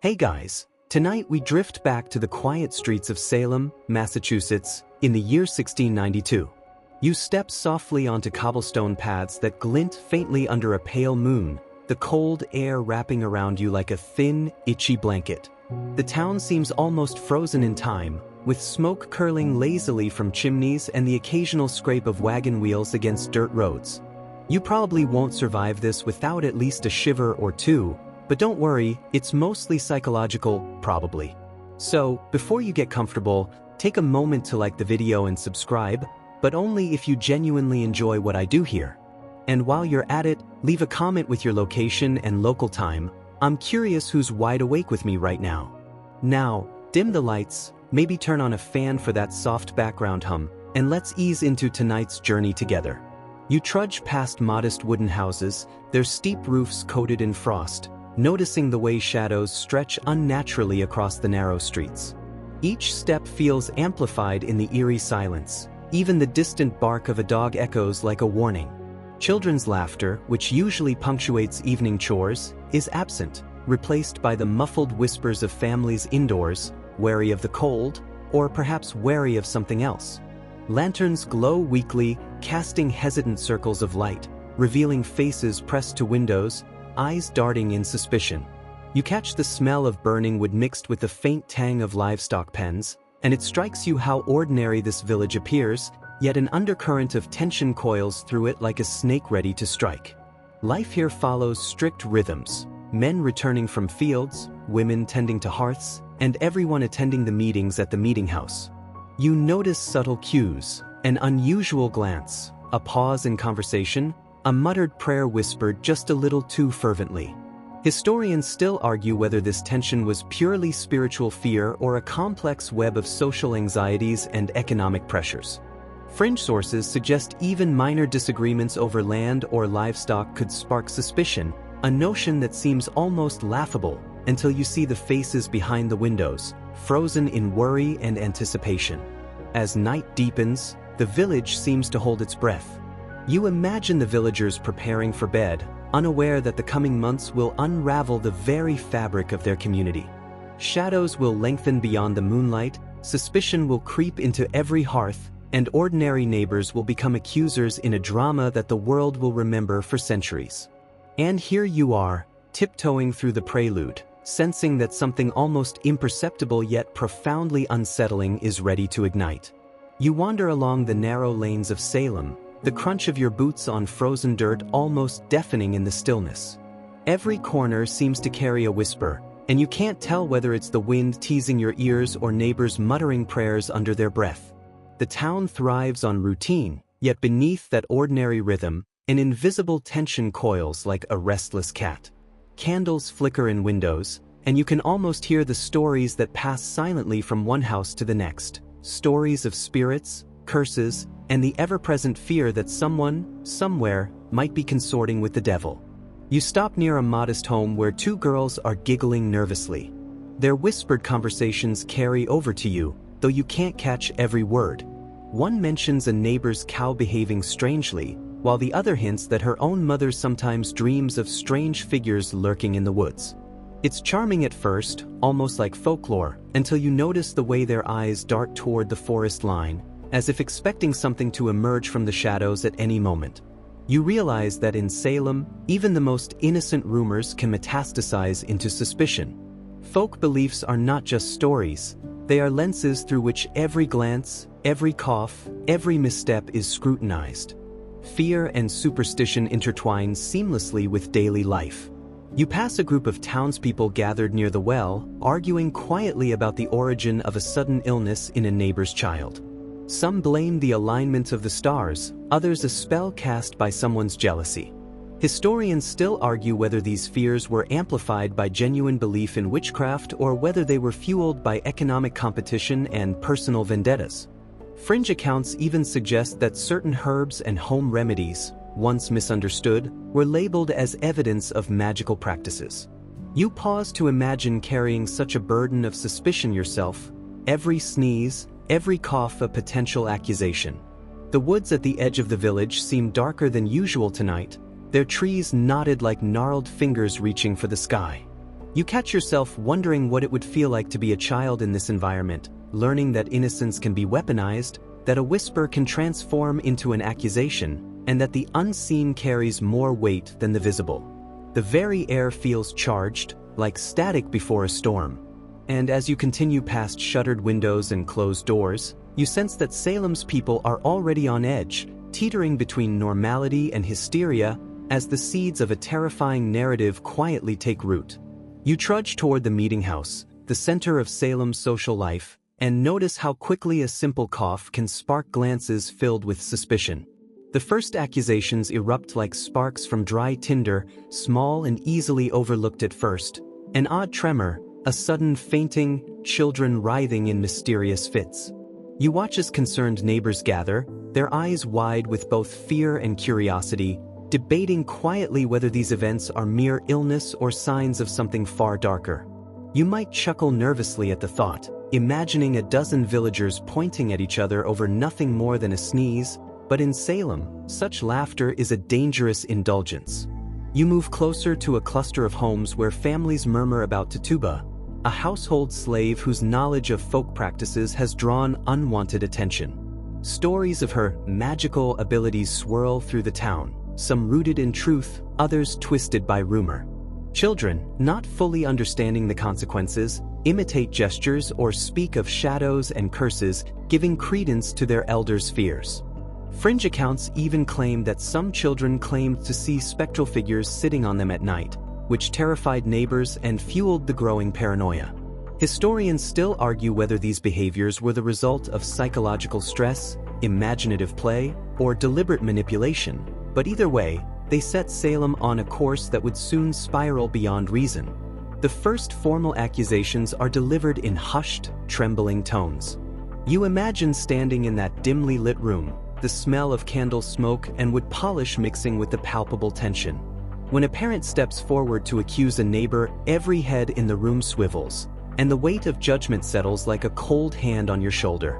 Hey guys, tonight we drift back to the quiet streets of Salem, Massachusetts, in the year 1692. You step softly onto cobblestone paths that glint faintly under a pale moon, the cold air wrapping around you like a thin, itchy blanket. The town seems almost frozen in time, with smoke curling lazily from chimneys and the occasional scrape of wagon wheels against dirt roads. You probably won't survive this without at least a shiver or two, but don't worry, it's mostly psychological, probably. So, before you get comfortable, take a moment to like the video and subscribe, but only if you genuinely enjoy what I do here. And while you're at it, leave a comment with your location and local time. I'm curious who's wide awake with me right now. Now, dim the lights, maybe turn on a fan for that soft background hum, and let's ease into tonight's journey together. You trudge past modest wooden houses, their steep roofs coated in frost, noticing the way shadows stretch unnaturally across the narrow streets. Each step feels amplified in the eerie silence. Even the distant bark of a dog echoes like a warning. Children's laughter, which usually punctuates evening chores, is absent, replaced by the muffled whispers of families indoors, wary of the cold, or perhaps wary of something else. Lanterns glow weakly, casting hesitant circles of light, revealing faces pressed to windows, eyes darting in suspicion. You catch the smell of burning wood mixed with the faint tang of livestock pens, and it strikes you how ordinary this village appears, yet an undercurrent of tension coils through it like a snake ready to strike. Life here follows strict rhythms, men returning from fields, women tending to hearths, and everyone attending the meetings at the meeting house. You notice subtle cues, an unusual glance, a pause in conversation, a muttered prayer whispered just a little too fervently. Historians still argue whether this tension was purely spiritual fear or a complex web of social anxieties and economic pressures. Fringe sources suggest even minor disagreements over land or livestock could spark suspicion, a notion that seems almost laughable until you see the faces behind the windows, frozen in worry and anticipation. As night deepens, the village seems to hold its breath. You imagine the villagers preparing for bed, unaware that the coming months will unravel the very fabric of their community. Shadows will lengthen beyond the moonlight, suspicion will creep into every hearth, and ordinary neighbors will become accusers in a drama that the world will remember for centuries. And here you are, tiptoeing through the prelude, sensing that something almost imperceptible yet profoundly unsettling is ready to ignite. You wander along the narrow lanes of Salem, the crunch of your boots on frozen dirt almost deafening in the stillness. Every corner seems to carry a whisper, and you can't tell whether it's the wind teasing your ears or neighbors muttering prayers under their breath. The town thrives on routine, yet beneath that ordinary rhythm, an invisible tension coils like a restless cat. Candles flicker in windows, and you can almost hear the stories that pass silently from one house to the next. Stories of spirits, curses, and the ever-present fear that someone, somewhere, might be consorting with the devil. You stop near a modest home where two girls are giggling nervously. Their whispered conversations carry over to you, though you can't catch every word. One mentions a neighbor's cow behaving strangely, while the other hints that her own mother sometimes dreams of strange figures lurking in the woods. It's charming at first, almost like folklore, until you notice the way their eyes dart toward the forest line, as if expecting something to emerge from the shadows at any moment. You realize that in Salem, even the most innocent rumors can metastasize into suspicion. Folk beliefs are not just stories, they are lenses through which every glance, every cough, every misstep is scrutinized. Fear and superstition intertwine seamlessly with daily life. You pass a group of townspeople gathered near the well, arguing quietly about the origin of a sudden illness in a neighbor's child. Some blame the alignment of the stars, others a spell cast by someone's jealousy. Historians still argue whether these fears were amplified by genuine belief in witchcraft or whether they were fueled by economic competition and personal vendettas. Fringe accounts even suggest that certain herbs and home remedies, once misunderstood, were labeled as evidence of magical practices. You pause to imagine carrying such a burden of suspicion yourself, every sneeze, every cough a potential accusation. The woods at the edge of the village seem darker than usual tonight, their trees knotted like gnarled fingers reaching for the sky. You catch yourself wondering what it would feel like to be a child in this environment, learning that innocence can be weaponized, that a whisper can transform into an accusation, and that the unseen carries more weight than the visible. The very air feels charged, like static before a storm. And as you continue past shuttered windows and closed doors, you sense that Salem's people are already on edge, teetering between normality and hysteria as the seeds of a terrifying narrative quietly take root. You trudge toward the meeting house, the center of Salem's social life, and notice how quickly a simple cough can spark glances filled with suspicion. The first accusations erupt like sparks from dry tinder, small and easily overlooked at first. An odd tremor, a sudden fainting, children writhing in mysterious fits. You watch as concerned neighbors gather, their eyes wide with both fear and curiosity, debating quietly whether these events are mere illness or signs of something far darker. You might chuckle nervously at the thought, imagining a dozen villagers pointing at each other over nothing more than a sneeze, but in Salem, such laughter is a dangerous indulgence. You move closer to a cluster of homes where families murmur about Tituba, a household slave whose knowledge of folk practices has drawn unwanted attention. Stories of her magical abilities swirl through the town, some rooted in truth, others twisted by rumor. Children, not fully understanding the consequences, imitate gestures or speak of shadows and curses, giving credence to their elders' fears. Fringe accounts even claim that some children claimed to see spectral figures sitting on them at night, which terrified neighbors and fueled the growing paranoia. Historians still argue whether these behaviors were the result of psychological stress, imaginative play, or deliberate manipulation, but either way, they set Salem on a course that would soon spiral beyond reason. The first formal accusations are delivered in hushed, trembling tones. You imagine standing in that dimly lit room, the smell of candle smoke and wood polish mixing with the palpable tension. When a parent steps forward to accuse a neighbor, every head in the room swivels, and the weight of judgment settles like a cold hand on your shoulder.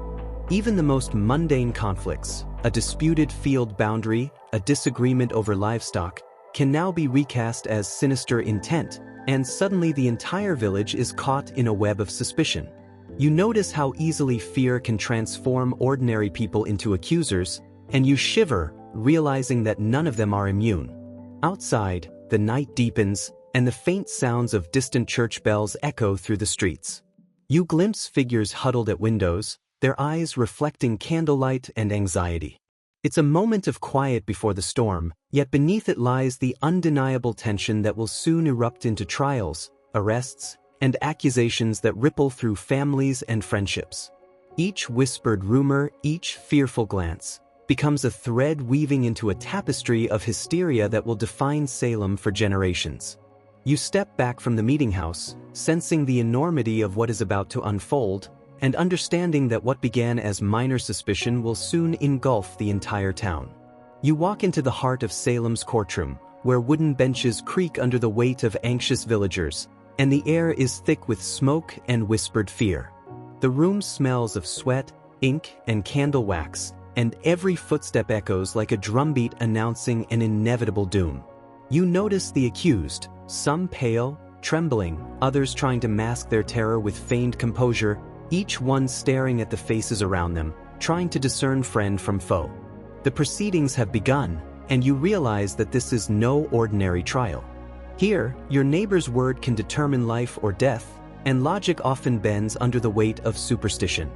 Even the most mundane conflicts, a disputed field boundary, a disagreement over livestock, can now be recast as sinister intent, and suddenly the entire village is caught in a web of suspicion. You notice how easily fear can transform ordinary people into accusers, and you shiver, realizing that none of them are immune. Outside, the night deepens, and the faint sounds of distant church bells echo through the streets. You glimpse figures huddled at windows, their eyes reflecting candlelight and anxiety. It's a moment of quiet before the storm, yet beneath it lies the undeniable tension that will soon erupt into trials, arrests, and accusations that ripple through families and friendships. Each whispered rumor, each fearful glance, becomes a thread weaving into a tapestry of hysteria that will define Salem for generations. You step back from the meeting house, sensing the enormity of what is about to unfold, and understanding that what began as minor suspicion will soon engulf the entire town. You walk into the heart of Salem's courtroom, where wooden benches creak under the weight of anxious villagers, and the air is thick with smoke and whispered fear. The room smells of sweat, ink, and candle wax, and every footstep echoes like a drumbeat announcing an inevitable doom. You notice the accused, some pale, trembling, others trying to mask their terror with feigned composure, each one staring at the faces around them, trying to discern friend from foe. The proceedings have begun, and you realize that this is no ordinary trial. Here, your neighbor's word can determine life or death, and logic often bends under the weight of superstition.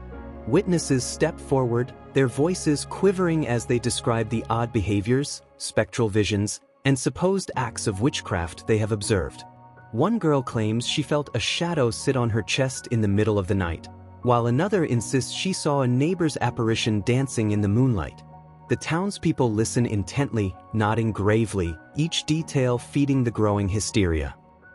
Witnesses step forward, their voices quivering as they describe the odd behaviors, spectral visions, and supposed acts of witchcraft they have observed. One girl claims she felt a shadow sit on her chest in the middle of the night, while another insists she saw a neighbor's apparition dancing in the moonlight. The townspeople listen intently, nodding gravely, each detail feeding the growing hysteria.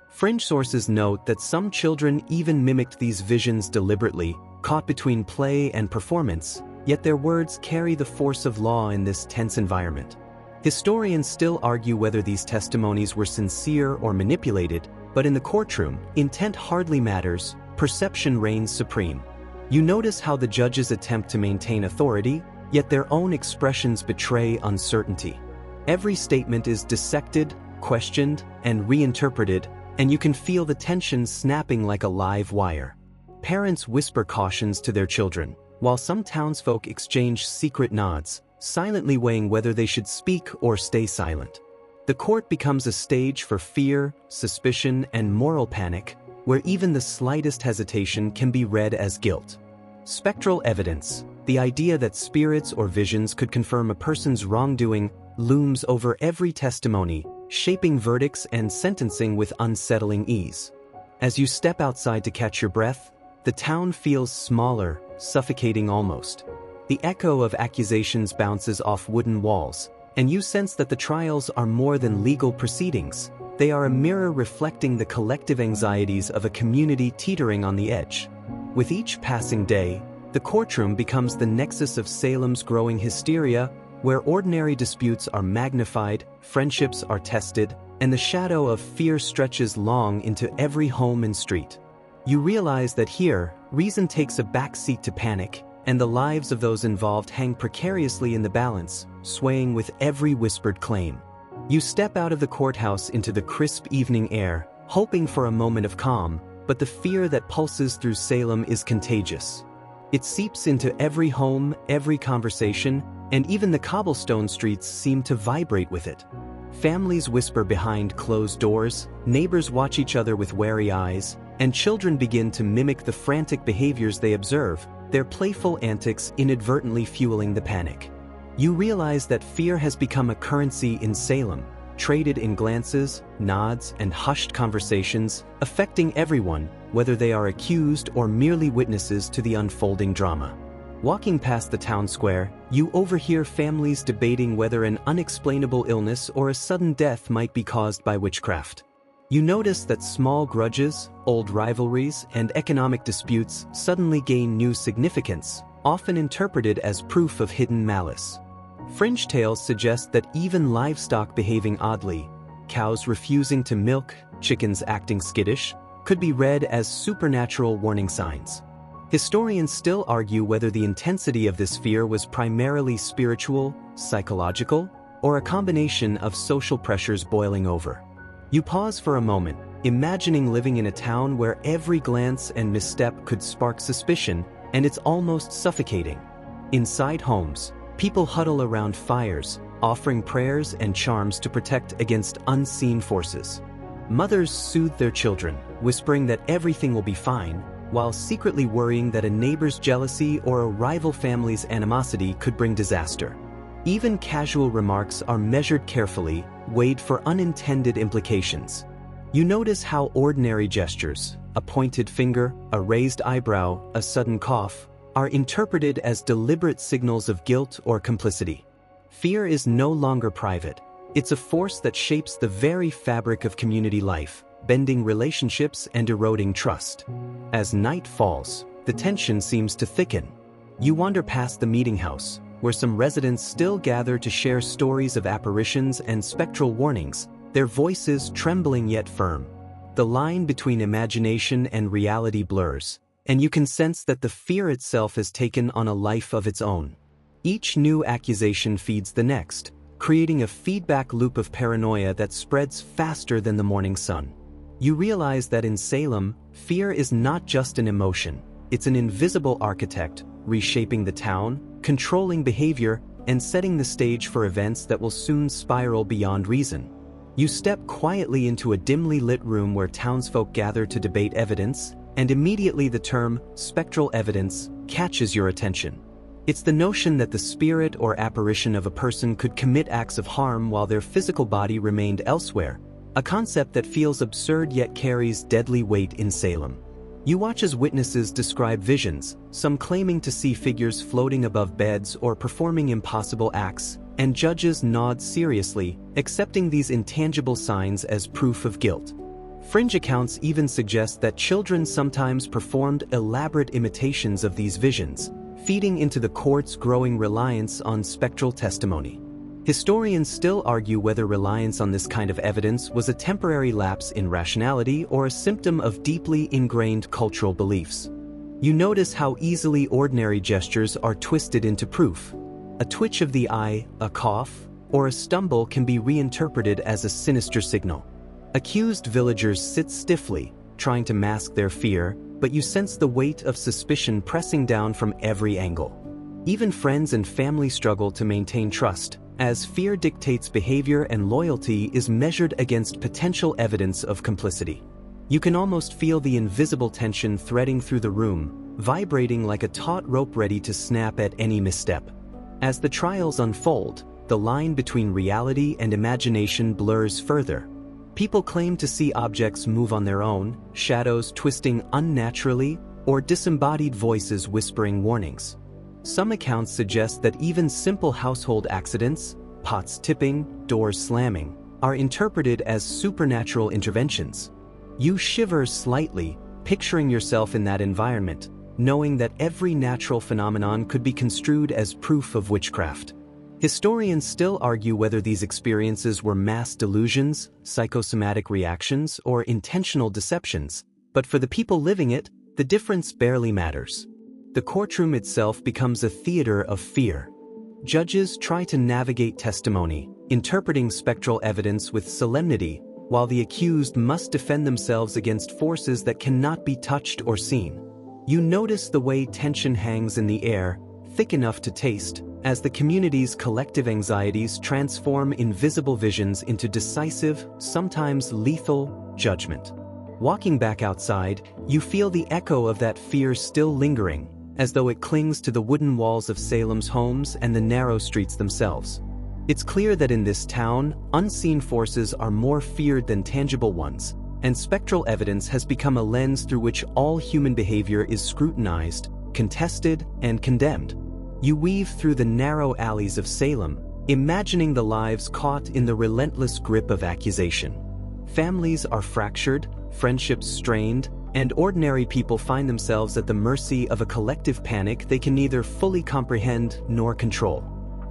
Fringe sources note that some children even mimicked these visions deliberately, caught between play and performance, yet their words carry the force of law in this tense environment. Historians still argue whether these testimonies were sincere or manipulated, but in the courtroom, intent hardly matters, perception reigns supreme. You notice how the judges attempt to maintain authority, yet their own expressions betray uncertainty. Every statement is dissected, questioned, and reinterpreted, and you can feel the tension snapping like a live wire. Parents whisper cautions to their children, while some townsfolk exchange secret nods, silently weighing whether they should speak or stay silent. The court becomes a stage for fear, suspicion, and moral panic, where even the slightest hesitation can be read as guilt. Spectral evidence, the idea that spirits or visions could confirm a person's wrongdoing, looms over every testimony, shaping verdicts and sentencing with unsettling ease. As you step outside to catch your breath, the town feels smaller, suffocating almost. The echo of accusations bounces off wooden walls, and you sense that the trials are more than legal proceedings. They are a mirror reflecting the collective anxieties of a community teetering on the edge. With each passing day, the courtroom becomes the nexus of Salem's growing hysteria, where ordinary disputes are magnified, friendships are tested, and the shadow of fear stretches long into every home and street. You realize that here, reason takes a backseat to panic, and the lives of those involved hang precariously in the balance, swaying with every whispered claim. You step out of the courthouse into the crisp evening air, hoping for a moment of calm, but the fear that pulses through Salem is contagious. It seeps into every home, every conversation, and even the cobblestone streets seem to vibrate with it. Families whisper behind closed doors, neighbors watch each other with wary eyes, and children begin to mimic the frantic behaviors they observe, their playful antics inadvertently fueling the panic. You realize that fear has become a currency in Salem, traded in glances, nods, and hushed conversations, affecting everyone, whether they are accused or merely witnesses to the unfolding drama. Walking past the town square, you overhear families debating whether an unexplainable illness or a sudden death might be caused by witchcraft. You notice that small grudges, old rivalries, and economic disputes suddenly gain new significance, often interpreted as proof of hidden malice. Fringe tales suggest that even livestock behaving oddly, cows refusing to milk, chickens acting skittish, could be read as supernatural warning signs. Historians still argue whether the intensity of this fear was primarily spiritual, psychological, or a combination of social pressures boiling over. You pause for a moment, imagining living in a town where every glance and misstep could spark suspicion, and it's almost suffocating. Inside homes, people huddle around fires, offering prayers and charms to protect against unseen forces. Mothers soothe their children, whispering that everything will be fine, while secretly worrying that a neighbor's jealousy or a rival family's animosity could bring disaster. Even casual remarks are measured carefully, weighed for unintended implications. You notice how ordinary gestures, a pointed finger, a raised eyebrow, a sudden cough, are interpreted as deliberate signals of guilt or complicity. Fear is no longer private. It's a force that shapes the very fabric of community life, bending relationships and eroding trust. As night falls, the tension seems to thicken. You wander past the meeting house, where some residents still gather to share stories of apparitions and spectral warnings, their voices trembling yet firm. The line between imagination and reality blurs, and you can sense that the fear itself has taken on a life of its own. Each new accusation feeds the next, creating a feedback loop of paranoia that spreads faster than the morning sun. You realize that in Salem, fear is not just an emotion, it's an invisible architect, reshaping the town, controlling behavior, and setting the stage for events that will soon spiral beyond reason. You step quietly into a dimly lit room where townsfolk gather to debate evidence, and immediately the term spectral evidence catches your attention. It's the notion that the spirit or apparition of a person could commit acts of harm while their physical body remained elsewhere, a concept that feels absurd yet carries deadly weight in Salem. You watch as witnesses describe visions, some claiming to see figures floating above beds or performing impossible acts, and judges nod seriously, accepting these intangible signs as proof of guilt. Fringe accounts even suggest that children sometimes performed elaborate imitations of these visions, feeding into the court's growing reliance on spectral testimony. Historians still argue whether reliance on this kind of evidence was a temporary lapse in rationality or a symptom of deeply ingrained cultural beliefs. You notice how easily ordinary gestures are twisted into proof. A twitch of the eye, a cough, or a stumble can be reinterpreted as a sinister signal. Accused villagers sit stiffly, trying to mask their fear, but you sense the weight of suspicion pressing down from every angle. Even friends and family struggle to maintain trust, as fear dictates behavior and loyalty is measured against potential evidence of complicity. You can almost feel the invisible tension threading through the room, vibrating like a taut rope ready to snap at any misstep. As the trials unfold, the line between reality and imagination blurs further. People claim to see objects move on their own, shadows twisting unnaturally, or disembodied voices whispering warnings. Some accounts suggest that even simple household accidents, pots tipping, doors slamming, are interpreted as supernatural interventions. You shiver slightly, picturing yourself in that environment, knowing that every natural phenomenon could be construed as proof of witchcraft. Historians still argue whether these experiences were mass delusions, psychosomatic reactions, or intentional deceptions, but for the people living it, the difference barely matters. The courtroom itself becomes a theater of fear. Judges try to navigate testimony, interpreting spectral evidence with solemnity, while the accused must defend themselves against forces that cannot be touched or seen. You notice the way tension hangs in the air, thick enough to taste, as the community's collective anxieties transform invisible visions into decisive, sometimes lethal, judgment. Walking back outside, you feel the echo of that fear still lingering, as though it clings to the wooden walls of Salem's homes and the narrow streets themselves. It's clear that in this town, unseen forces are more feared than tangible ones, and spectral evidence has become a lens through which all human behavior is scrutinized, contested, and condemned. You weave through the narrow alleys of Salem, imagining the lives caught in the relentless grip of accusation. Families are fractured, friendships strained, and ordinary people find themselves at the mercy of a collective panic they can neither fully comprehend nor control.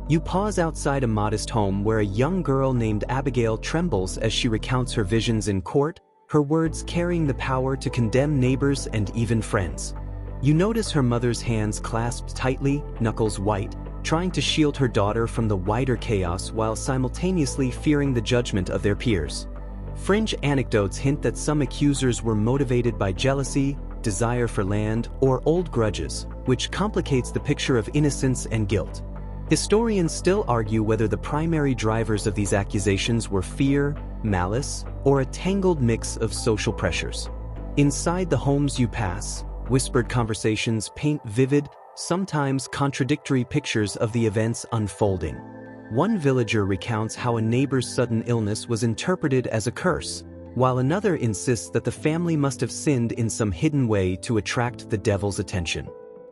You pause outside a modest home where a young girl named Abigail trembles as she recounts her visions in court, her words carrying the power to condemn neighbors and even friends. You notice her mother's hands clasped tightly, knuckles white, trying to shield her daughter from the wider chaos while simultaneously fearing the judgment of their peers. Fringe anecdotes hint that some accusers were motivated by jealousy, desire for land, or old grudges, which complicates the picture of innocence and guilt. Historians still argue whether the primary drivers of these accusations were fear, malice, or a tangled mix of social pressures. Inside the homes you pass, whispered conversations paint vivid, sometimes contradictory pictures of the events unfolding. One villager recounts how a neighbor's sudden illness was interpreted as a curse, while another insists that the family must have sinned in some hidden way to attract the devil's attention.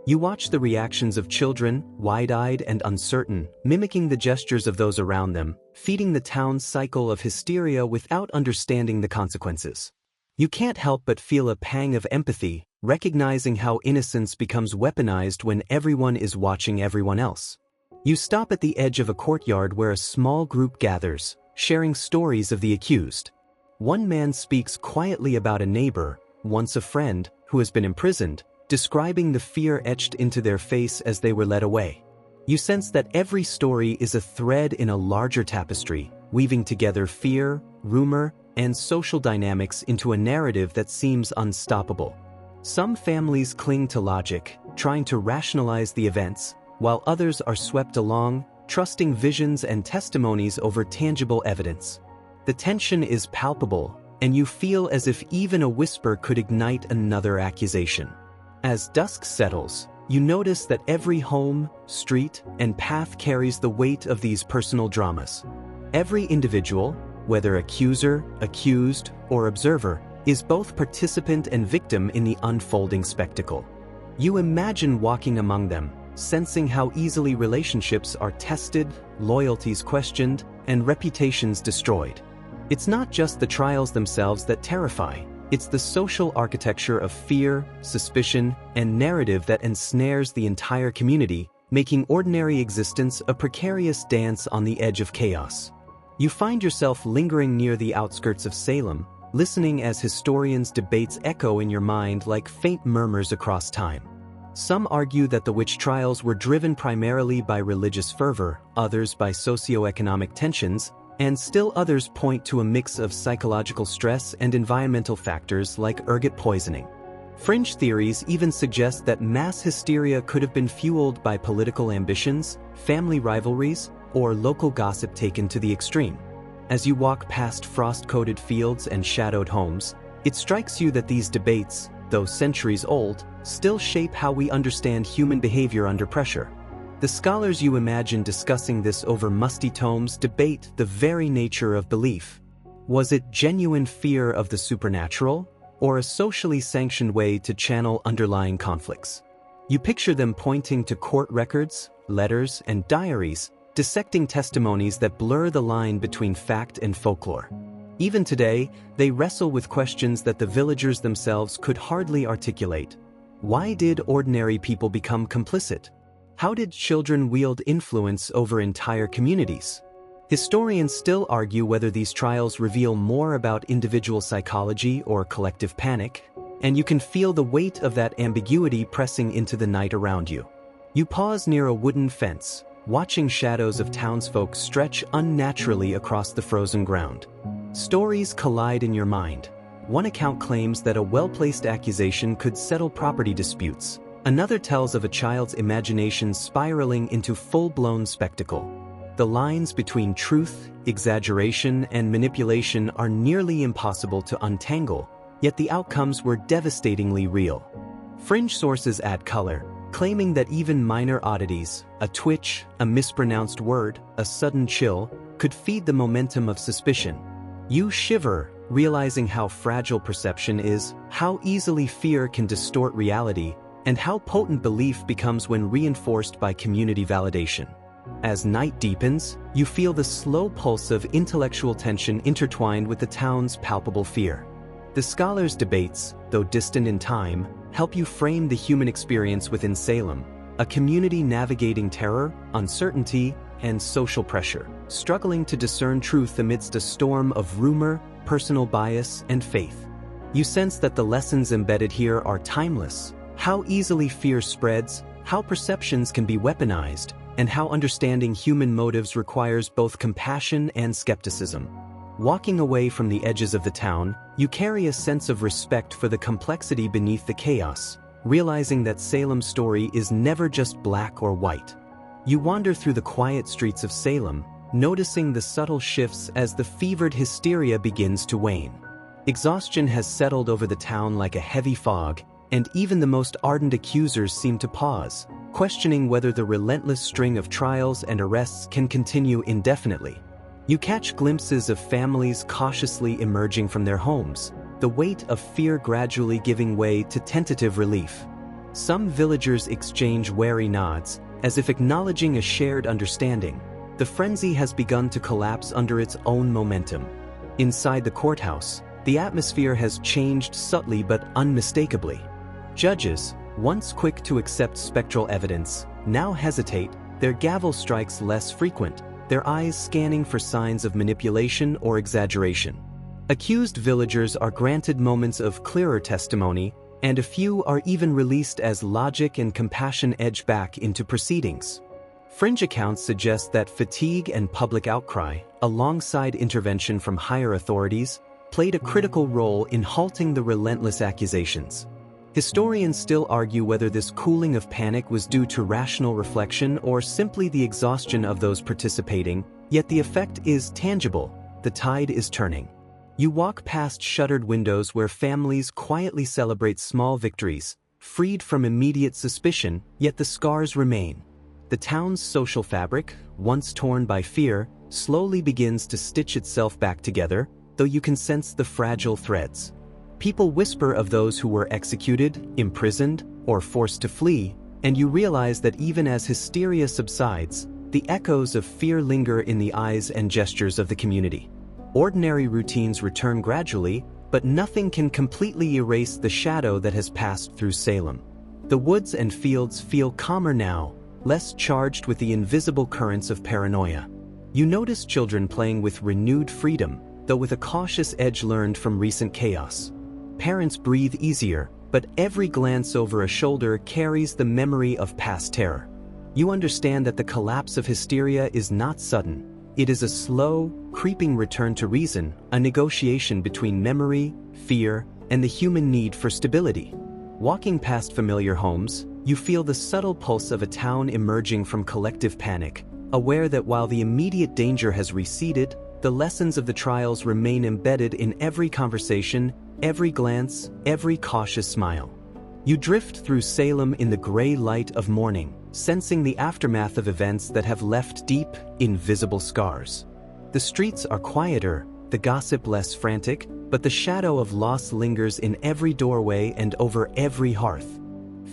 You watch the reactions of children, wide-eyed and uncertain, mimicking the gestures of those around them, feeding the town's cycle of hysteria without understanding the consequences. You can't help but feel a pang of empathy, recognizing how innocence becomes weaponized when everyone is watching everyone else. You stop at the edge of a courtyard where a small group gathers, sharing stories of the accused. One man speaks quietly about a neighbor, once a friend, who has been imprisoned, describing the fear etched into their face as they were led away. You sense that every story is a thread in a larger tapestry, weaving together fear, rumor, and social dynamics into a narrative that seems unstoppable. Some families cling to logic, trying to rationalize the events, while others are swept along, trusting visions and testimonies over tangible evidence. The tension is palpable, and you feel as if even a whisper could ignite another accusation. As dusk settles, you notice that every home, street, and path carries the weight of these personal dramas. Every individual, whether accuser, accused, or observer, is both participant and victim in the unfolding spectacle. You imagine walking among them, sensing how easily relationships are tested, loyalties questioned, and reputations destroyed. It's not just the trials themselves that terrify, it's the social architecture of fear, suspicion, and narrative that ensnares the entire community, making ordinary existence a precarious dance on the edge of chaos. You find yourself lingering near the outskirts of Salem, listening as historians' debates echo in your mind like faint murmurs across time. Some argue that the witch trials were driven primarily by religious fervor, others by socioeconomic tensions, and still others point to a mix of psychological stress and environmental factors like ergot poisoning. Fringe theories even suggest that mass hysteria could have been fueled by political ambitions, family rivalries, or local gossip taken to the extreme. As you walk past frost-coated fields and shadowed homes, it strikes you that these debates, though centuries old, still shape how we understand human behavior under pressure. The scholars you imagine discussing this over musty tomes debate the very nature of belief. Was it genuine fear of the supernatural, or a socially sanctioned way to channel underlying conflicts? You picture them pointing to court records, letters, and diaries, dissecting testimonies that blur the line between fact and folklore. Even today, they wrestle with questions that the villagers themselves could hardly articulate. Why did ordinary people become complicit? How did children wield influence over entire communities? Historians still argue whether these trials reveal more about individual psychology or collective panic, and you can feel the weight of that ambiguity pressing into the night around you. You pause near a wooden fence, watching shadows of townsfolk stretch unnaturally across the frozen ground. Stories collide in your mind. One account claims that a well-placed accusation could settle property disputes. Another tells of a child's imagination spiraling into full-blown spectacle. The lines between truth, exaggeration, and manipulation are nearly impossible to untangle, yet the outcomes were devastatingly real. Fringe sources add color, claiming that even minor oddities, a twitch, a mispronounced word, a sudden chill, could feed the momentum of suspicion. You shiver, realizing how fragile perception is, how easily fear can distort reality, and how potent belief becomes when reinforced by community validation. As night deepens, you feel the slow pulse of intellectual tension intertwined with the town's palpable fear. The scholars' debates, though distant in time, help you frame the human experience within Salem, a community navigating terror, uncertainty, and social pressure, struggling to discern truth amidst a storm of rumor, personal bias, and faith. You sense that the lessons embedded here are timeless: how easily fear spreads, how perceptions can be weaponized, and how understanding human motives requires both compassion and skepticism. Walking away from the edges of the town, you carry a sense of respect for the complexity beneath the chaos, realizing that Salem's story is never just black or white. You wander through the quiet streets of Salem, noticing the subtle shifts as the fevered hysteria begins to wane. Exhaustion has settled over the town like a heavy fog, and even the most ardent accusers seem to pause, questioning whether the relentless string of trials and arrests can continue indefinitely. You catch glimpses of families cautiously emerging from their homes, the weight of fear gradually giving way to tentative relief. Some villagers exchange wary nods, as if acknowledging a shared understanding. The frenzy has begun to collapse under its own momentum. Inside the courthouse, the atmosphere has changed subtly but unmistakably. Judges, once quick to accept spectral evidence, now hesitate, their gavel strikes less frequent, their eyes scanning for signs of manipulation or exaggeration. Accused villagers are granted moments of clearer testimony, and a few are even released as logic and compassion edge back into proceedings. Fringe accounts suggest that fatigue and public outcry, alongside intervention from higher authorities, played a critical role in halting the relentless accusations. Historians still argue whether this cooling of panic was due to rational reflection or simply the exhaustion of those participating, yet the effect is tangible: the tide is turning. You walk past shuttered windows where families quietly celebrate small victories, freed from immediate suspicion, yet the scars remain. The town's social fabric, once torn by fear, slowly begins to stitch itself back together, though you can sense the fragile threads. People whisper of those who were executed, imprisoned, or forced to flee, and you realize that even as hysteria subsides, the echoes of fear linger in the eyes and gestures of the community. Ordinary routines return gradually, but nothing can completely erase the shadow that has passed through Salem. The woods and fields feel calmer now, less charged with the invisible currents of paranoia. You notice children playing with renewed freedom, though with a cautious edge learned from recent chaos. Parents breathe easier, but every glance over a shoulder carries the memory of past terror. You understand that the collapse of hysteria is not sudden. it is a slow, creeping return to reason, a negotiation between memory, fear, and the human need for stability. Walking past familiar homes, you feel the subtle pulse of a town emerging from collective panic, aware that while the immediate danger has receded, the lessons of the trials remain embedded in every conversation, every glance, every cautious smile. You drift through Salem in the gray light of morning, sensing the aftermath of events that have left deep, invisible scars. The streets are quieter, the gossip less frantic, but the shadow of loss lingers in every doorway and over every hearth.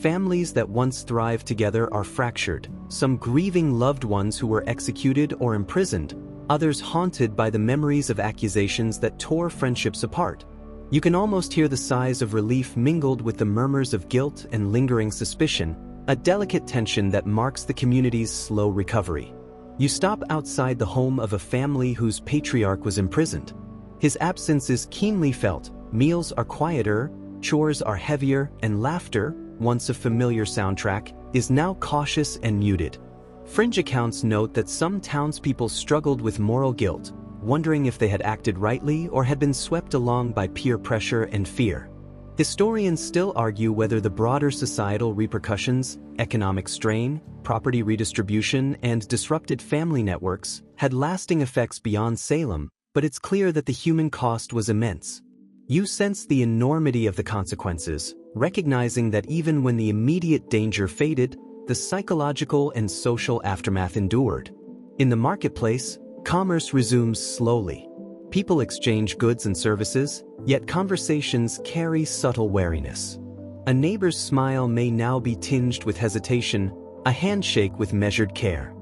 Families that once thrived together are fractured, some grieving loved ones who were executed or imprisoned, others haunted by the memories of accusations that tore friendships apart. You can almost hear the sighs of relief mingled with the murmurs of guilt and lingering suspicion, a delicate tension that marks the community's slow recovery. You stop outside the home of a family whose patriarch was imprisoned. His absence is keenly felt, meals are quieter, chores are heavier, and laughter, once a familiar soundtrack, is now cautious and muted. Fringe accounts note that some townspeople struggled with moral guilt, wondering if they had acted rightly or had been swept along by peer pressure and fear. Historians still argue whether the broader societal repercussions, economic strain, property redistribution, and disrupted family networks had lasting effects beyond Salem, but it's clear that the human cost was immense. You sense the enormity of the consequences, recognizing that even when the immediate danger faded, the psychological and social aftermath endured. In the marketplace, commerce resumes slowly. People exchange goods and services, yet conversations carry subtle wariness. A neighbor's smile may now be tinged with hesitation, a handshake with measured care.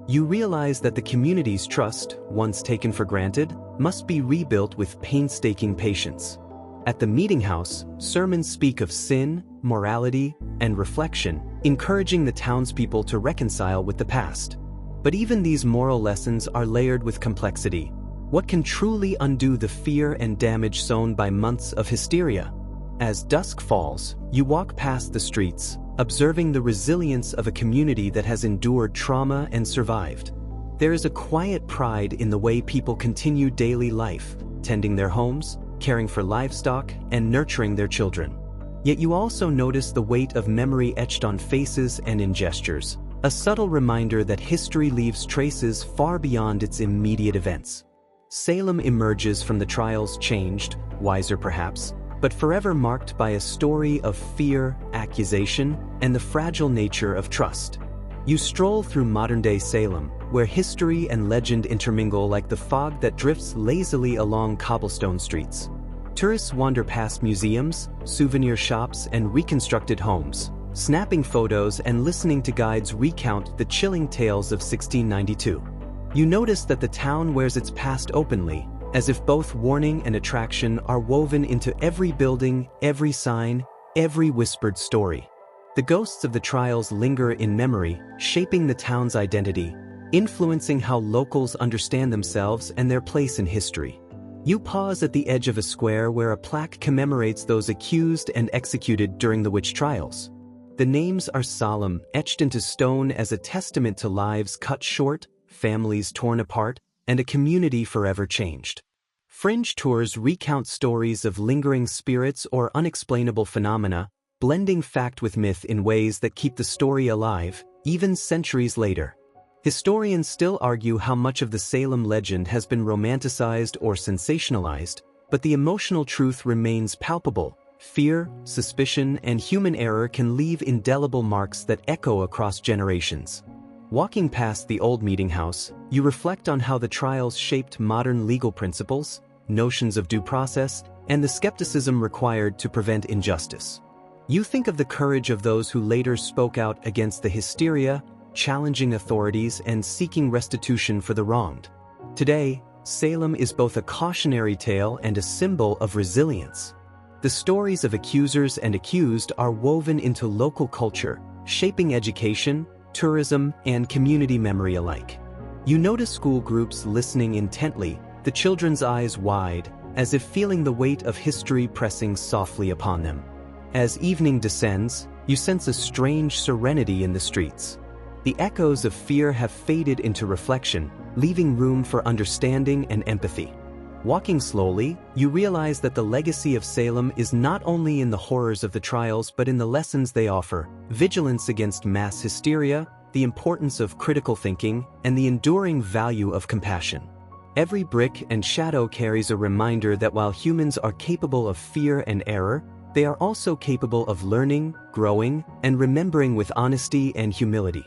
You realize that the community's trust, once taken for granted, must be rebuilt with painstaking patience. At the meeting house, sermons speak of sin, morality, and reflection, encouraging the townspeople to reconcile with the past. But even these moral lessons are layered with complexity. What can truly undo the fear and damage sown by months of hysteria? As dusk falls, you walk past the streets, observing the resilience of a community that has endured trauma and survived. There is a quiet pride in the way people continue daily life, tending their homes, caring for livestock, and nurturing their children. Yet you also notice the weight of memory etched on faces and in gestures, a subtle reminder that history leaves traces far beyond its immediate events. Salem emerges from the trials changed, wiser perhaps, but forever marked by a story of fear, accusation, and the fragile nature of trust. You stroll through modern-day Salem, where history and legend intermingle like the fog that drifts lazily along cobblestone streets. Tourists wander past museums, souvenir shops, and reconstructed homes, snapping photos and listening to guides recount the chilling tales of 1692. You notice that the town wears its past openly, as if both warning and attraction are woven into every building, every sign, every whispered story. The ghosts of the trials linger in memory, shaping the town's identity, influencing how locals understand themselves and their place in history. You pause at the edge of a square where a plaque commemorates those accused and executed during the witch trials. The names are solemn, etched into stone as a testament to lives cut short, families torn apart, and a community forever changed. Fringe tours recount stories of lingering spirits or unexplainable phenomena, blending fact with myth in ways that keep the story alive, even centuries later. Historians still argue how much of the Salem legend has been romanticized or sensationalized, but the emotional truth remains palpable. Fear, suspicion, and human error can leave indelible marks that echo across generations. Walking past the old meeting house, you reflect on how the trials shaped modern legal principles, notions of due process, and the skepticism required to prevent injustice. You think of the courage of those who later spoke out against the hysteria, challenging authorities and seeking restitution for the wronged. Today, Salem is both a cautionary tale and a symbol of resilience. The stories of accusers and accused are woven into local culture, shaping education, tourism, and community memory alike. You notice school groups listening intently, the children's eyes wide, as if feeling the weight of history pressing softly upon them. As evening descends, you sense a strange serenity in the streets. The echoes of fear have faded into reflection, leaving room for understanding and empathy. Walking slowly, you realize that the legacy of Salem is not only in the horrors of the trials but in the lessons they offer: vigilance against mass hysteria, the importance of critical thinking, and the enduring value of compassion. Every brick and shadow carries a reminder that while humans are capable of fear and error, they are also capable of learning, growing, and remembering with honesty and humility.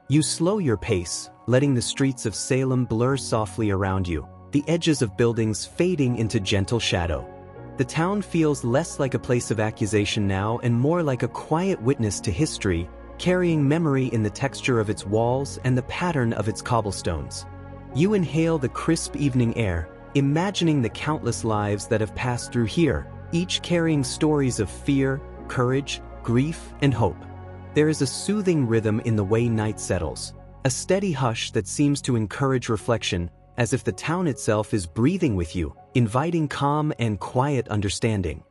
You slow your pace, letting the streets of Salem blur softly around you, the edges of buildings fading into gentle shadow. The town feels less like a place of accusation now and more like a quiet witness to history, carrying memory in the texture of its walls and the pattern of its cobblestones. You inhale the crisp evening air, imagining the countless lives that have passed through here, each carrying stories of fear, courage, grief, and hope. There is a soothing rhythm in the way night settles, a steady hush that seems to encourage reflection, as if the town itself is breathing with you, inviting calm and quiet understanding.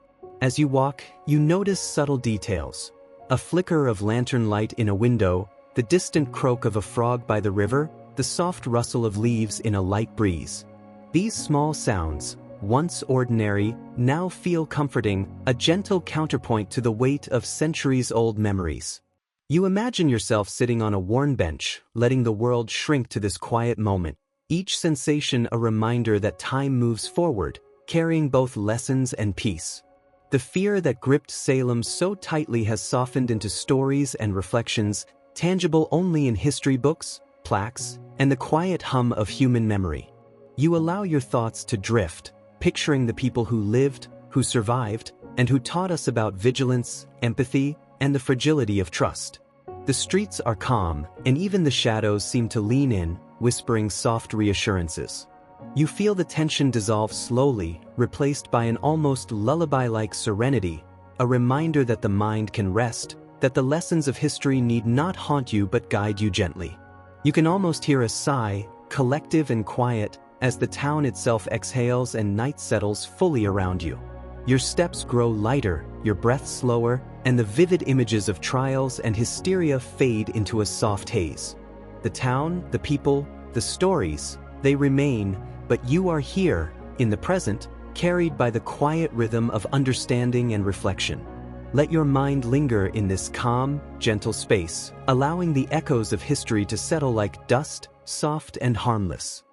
As you walk, you notice subtle details: a flicker of lantern light in a window, the distant croak of a frog by the river, the soft rustle of leaves in a light breeze. These small sounds, once ordinary, now feel comforting, a gentle counterpoint to the weight of centuries-old memories. You imagine yourself sitting on a worn bench, letting the world shrink to this quiet moment, each sensation a reminder that time moves forward, carrying both lessons and peace. The fear that gripped Salem so tightly has softened into stories and reflections, tangible only in history books, plaques, and the quiet hum of human memory. You allow your thoughts to drift, picturing the people who lived, who survived, and who taught us about vigilance, empathy, and the fragility of trust. The streets are calm, and even the shadows seem to lean in, whispering soft reassurances. You feel the tension dissolve slowly, replaced by an almost lullaby-like serenity, a reminder that the mind can rest, that the lessons of history need not haunt you but guide you gently. You can almost hear a sigh, collective and quiet, as the town itself exhales and night settles fully around you. Your steps grow lighter, your breath slower, and the vivid images of trials and hysteria fade into a soft haze. The town, the people, the stories, they remain, but you are here, in the present, carried by the quiet rhythm of understanding and reflection. Let your mind linger in this calm, gentle space, allowing the echoes of history to settle like dust, soft and harmless.